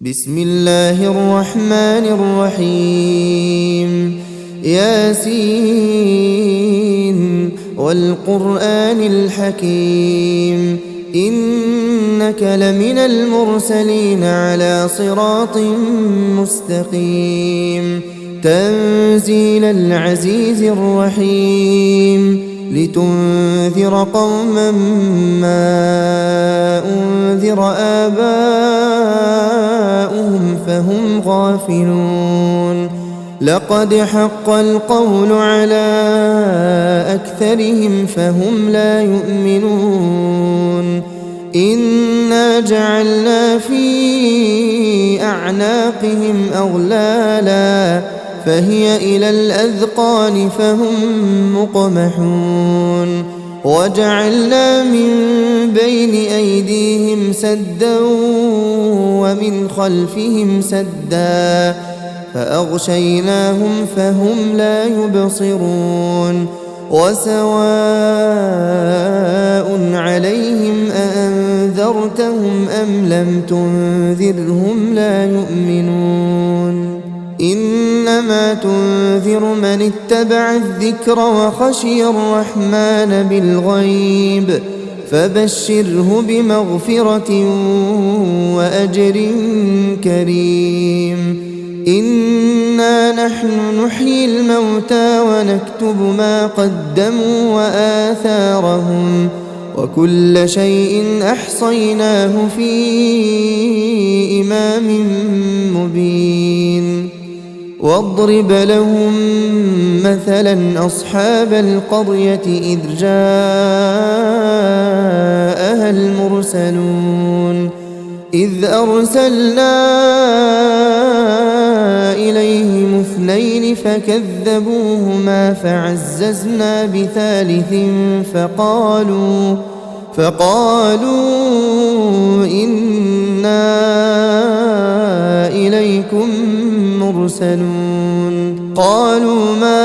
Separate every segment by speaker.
Speaker 1: بسم الله الرحمن الرحيم ياسين والقرآن الحكيم إنك لمن المرسلين على صراط مستقيم تنزيل العزيز الرحيم لتنذر قوما ما أنذر آباؤهم فهم غافلون لقد حق القول على أكثرهم فهم لا يؤمنون إنا جعلنا في أعناقهم أغلالا فهي إلى الأذقان فهم مقمحون وجعلنا من بين أيديهم سدا ومن خلفهم سدا فأغشيناهم فهم لا يبصرون وسواء عليهم أأنذرتهم أم لم تنذرهم لا يؤمنون إنما تنذر من اتبع الذكر وخشي الرحمن بالغيب فبشره بمغفرة وأجر كريم إنا نحن نحيي الموتى ونكتب ما قدموا وآثارهم وكل شيء أحصيناه في إمام مبين واضرب لهم مثلا أصحاب القرية إذ جاءها المرسلون إذ أرسلنا إليهم اثنين فكذبوهما فعززنا بثالث فقالوا إنا إليكم مرسلون قالوا ما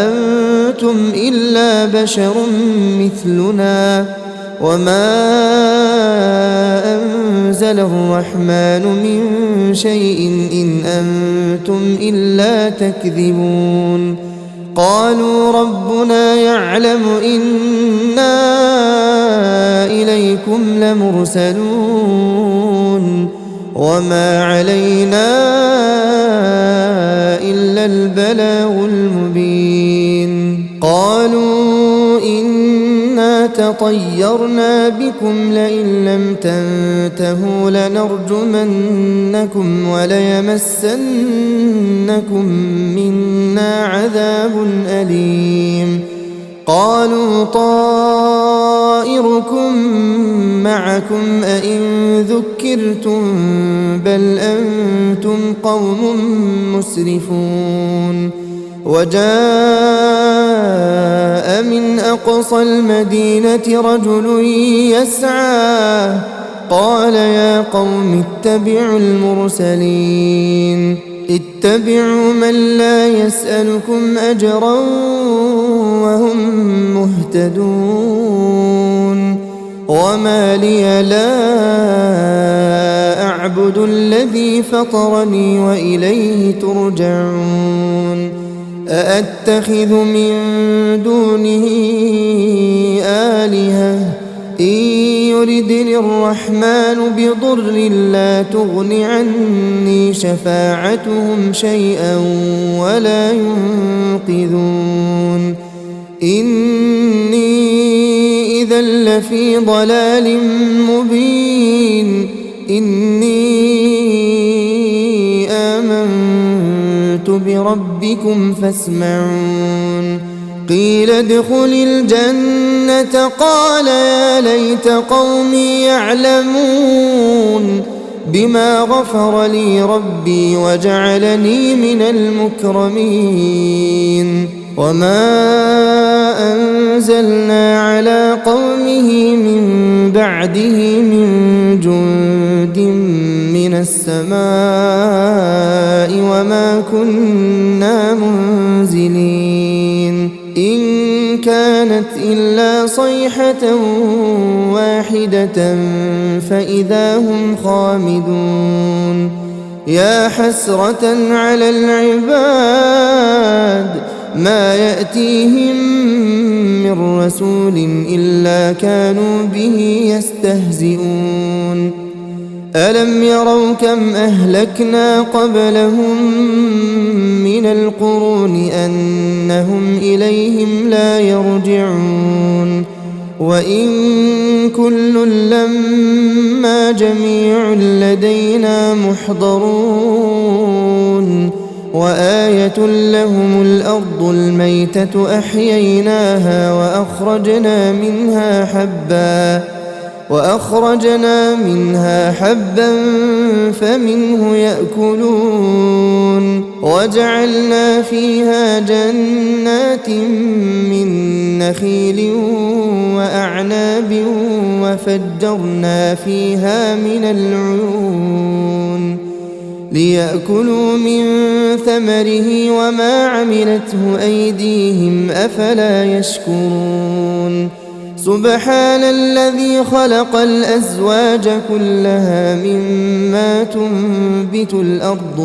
Speaker 1: أنتم إلا بشر مثلنا وما أنزل الرحمن من شيء إن أنتم إلا تكذبون قالوا ربنا يعلم إنا إليكم لمرسلون وما علينا إلا البلاغ المبين قالوا إنا تطيرنا بكم لئن لم تنتهوا لنرجمنكم وليمسنكم منا عذاب أليم قالوا طائركم معكم أئن ذكرتم بل أنتم قوم مسرفون وجاء من أقصى المدينة رجل يسعى قال يا قوم اتبعوا المرسلين اتبعوا من لا يسألكم أجرا وهم مهتدون وما لي لا أعبد الذي فطرني وإليه ترجعون أأتخذ من دونه آلهة إن يردني الرحمن بضر لا تغن عني شفاعتهم شيئا ولا ينقذون إني إذا لفي ضلال مبين إني آمنت بربكم فاسمعون قيل ادخل الجنة قال يا ليت قومي يعلمون بما غفر لي ربي وجعلني من المكرمين وما أنزلنا على قومه من بعده من جند من السماء وما كنا منزلين إن كانت إلا صيحة واحدة فإذا هم خامدون يا حسرة على العباد ما يأتيهم من رسول إلا كانوا به يستهزئون ألم يروا كم أهلكنا قبلهم من القرون أنهم إليهم لا يرجعون وإن كل لما جميع لدينا محضرون وآية لهم الأرض الميتة أحييناها وأخرجنا منها حبا فمنه يأكلون وجعلنا فيها جنات من نخيل وأعناب وفجرنا فيها من العيون ليأكلوا من ثمره وما عملته أيديهم أفلا يشكرون سبحان الذي خلق الأزواج كلها مما تنبت الأرض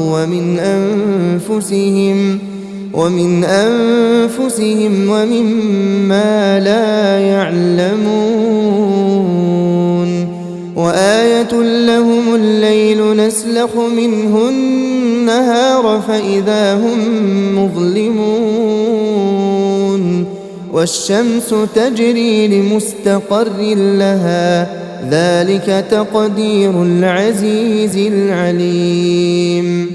Speaker 1: ومن أنفسهم ومما لا يعلمون وآية لهم الليل نسلخ منه النهار فإذا هم مظلمون والشمس تجري لمستقر لها ذلك تقدير العزيز العليم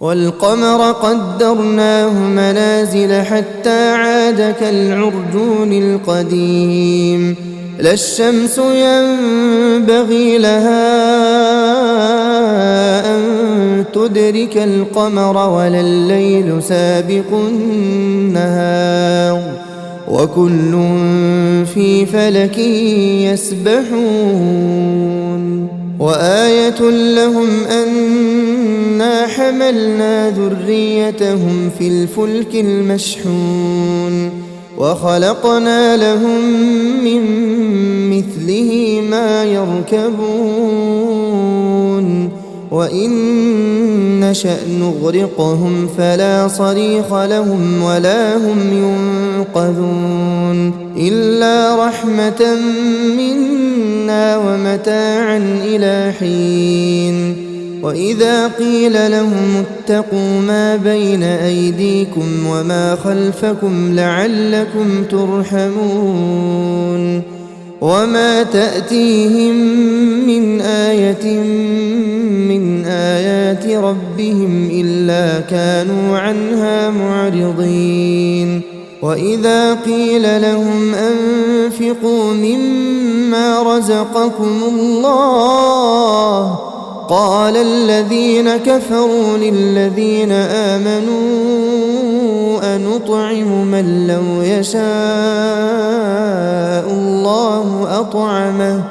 Speaker 1: والقمر قدرناه منازل حتى عاد كالعرجون القديم لا الشمس ينبغي لها أن تدرك القمر ولا الليل سابق النهار وكل في فلك يسبحون وآية لهم أنا حملنا ذريتهم في الفلك المشحون وخلقنا لهم من مثله ما يركبون وإن نشأ نغرقهم فلا صريخ لهم ولا هم ينقذون إلا رحمة منا ومتاعا إلى حين وإذا قيل لهم اتقوا ما بين أيديكم وما خلفكم لعلكم ترحمون وما تأتيهم من آية من آيات ربهم إلا كانوا عنها معرضين وإذا قيل لهم أنفقوا مما رزقكم الله قال الذين كفروا للذين آمنوا أنطعم من لو يشاء الله أطعمه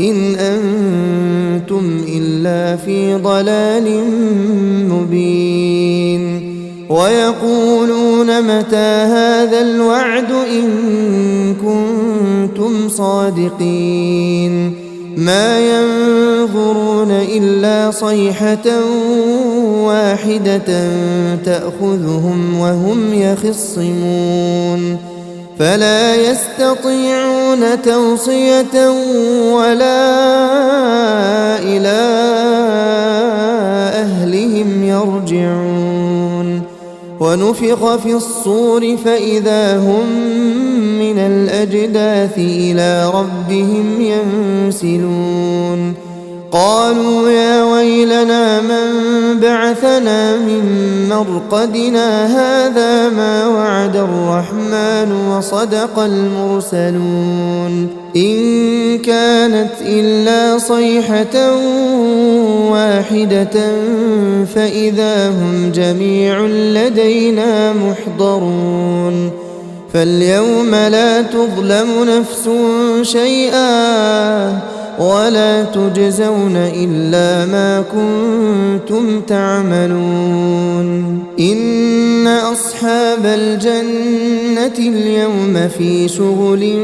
Speaker 1: إن أنتم إلا في ضلال مبين ويقولون متى هذا الوعد إن كنتم صادقين ما ينظرون إلا صيحة واحدة تأخذهم وهم يخصمون فلا يستطيعون توصية ولا إلى أهلهم يرجعون ونفخ في الصور فإذا هم من الأجداث إلى ربهم ينسلون قالوا يا ويلنا من بعثنا من مرقدنا هذا ما وعد الرحمن وصدق المرسلون إن كانت إلا صيحة واحدة فإذا هم جميع لدينا محضرون فاليوم لا تظلم نفس شيئا ولا تجزون إلا ما كنتم تعملون إن أصحاب الجنة اليوم في شغل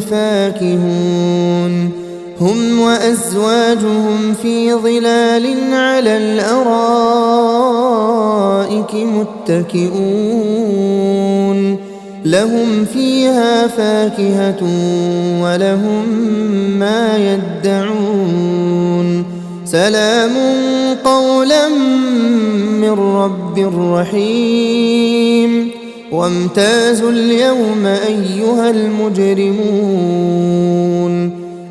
Speaker 1: فاكهون هم وأزواجهم في ظلال على الأرائك متكئون لهم فيها فاكهة ولهم ما يدعون سلام قولا من رب رحيم وامتازوا اليوم أيها المجرمون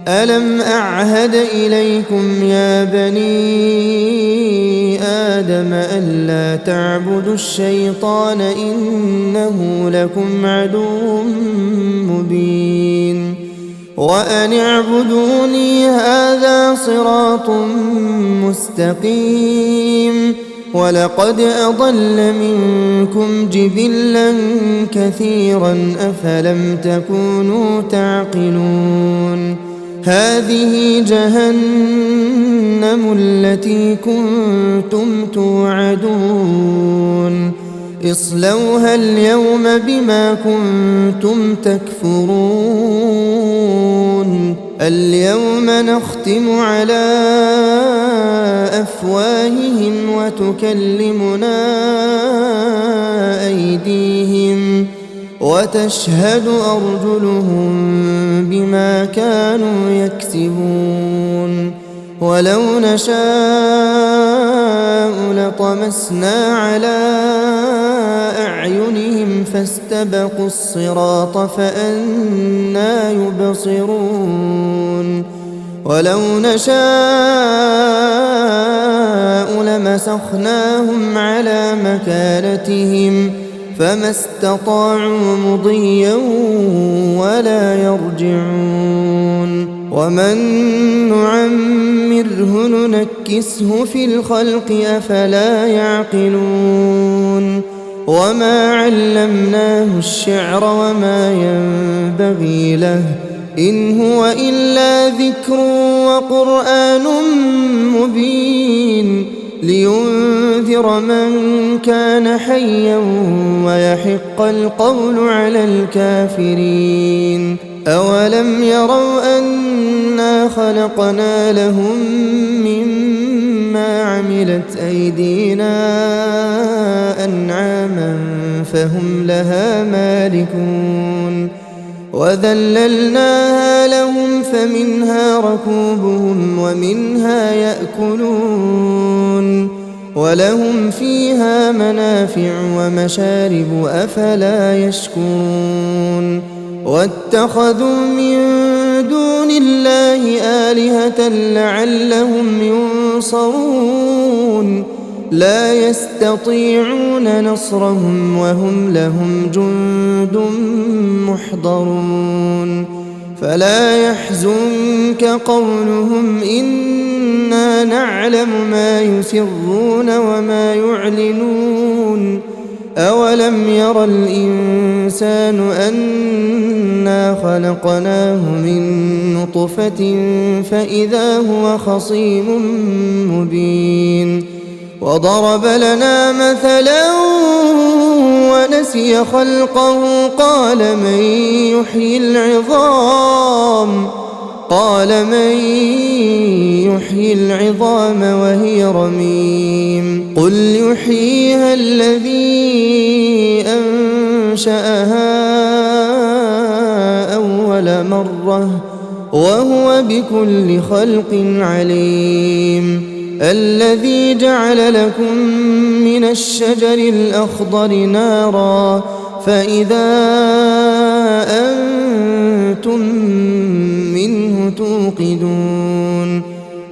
Speaker 1: ألم أعهد إليكم يا بني آدم ألا تعبدوا الشيطان إنه لكم عدو مبين وأن اعبدوني هذا صراط مستقيم ولقد أضل منكم جبلا كثيرا أفلم تكونوا تعقلون هذه جهنم التي كنتم توعدون اصلوها اليوم بما كنتم تكفرون اليوم نختم على أفواههم وتكلمنا أيديهم وتشهد أرجلهم بما كانوا يكسبون ولو نشاء لطمسنا على أعينهم فاستبقوا الصراط فأنى يبصرون ولو نشاء لمسخناهم على مكانتهم فما استطاعوا مضيا ولا يرجعون ومن نعمره ننكسه في الخلق أفلا يعقلون وما علمناه الشعر وما ينبغي له إن هو إلا ذكر وقرآن مبين لينذر من كان حيا ويحق القول على الكافرين أولم يروا أنا خلقنا لهم مما عملت أيدينا أنعاما فهم لها مالكون وذللناها لهم فمنها ركوبهم ومنها يأكلون ولهم فيها منافع ومشارب أفلا يشكرون واتخذوا من دون الله آلهة لعلهم ينصرون لا يستطيعون نصرهم وهم لهم جند محضرون فلا يحزنك قولهم إنا نعلم ما يسرون وما يعلنون أولم ير الإنسان أنا خلقناه من نطفة فإذا هو خصيم مبين وضرب لنا مثلا ونسي خلقه قال من يحيي العظام وهي رميم قل يحييها الذي أنشأها أول مرة وهو بكل خلق عليم الذي جعل لكم من الشجر الأخضر نارا فإذا أنتم منه توقدون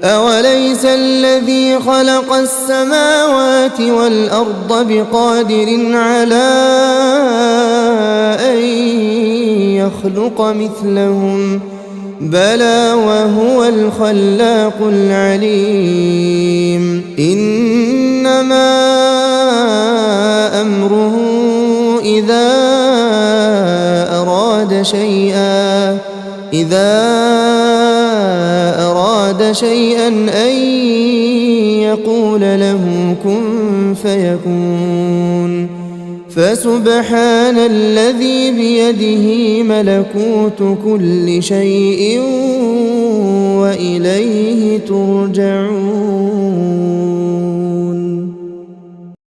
Speaker 1: أوليس الذي خلق السماوات والأرض بقادر على أن يخلق مثلهم بلى وهو الخلاق العليم إنما أمره إذا أراد أراد شيئا أن يقول له كن فيكون فسبحان الذي بيده ملكوت كل شيء وإليه ترجعون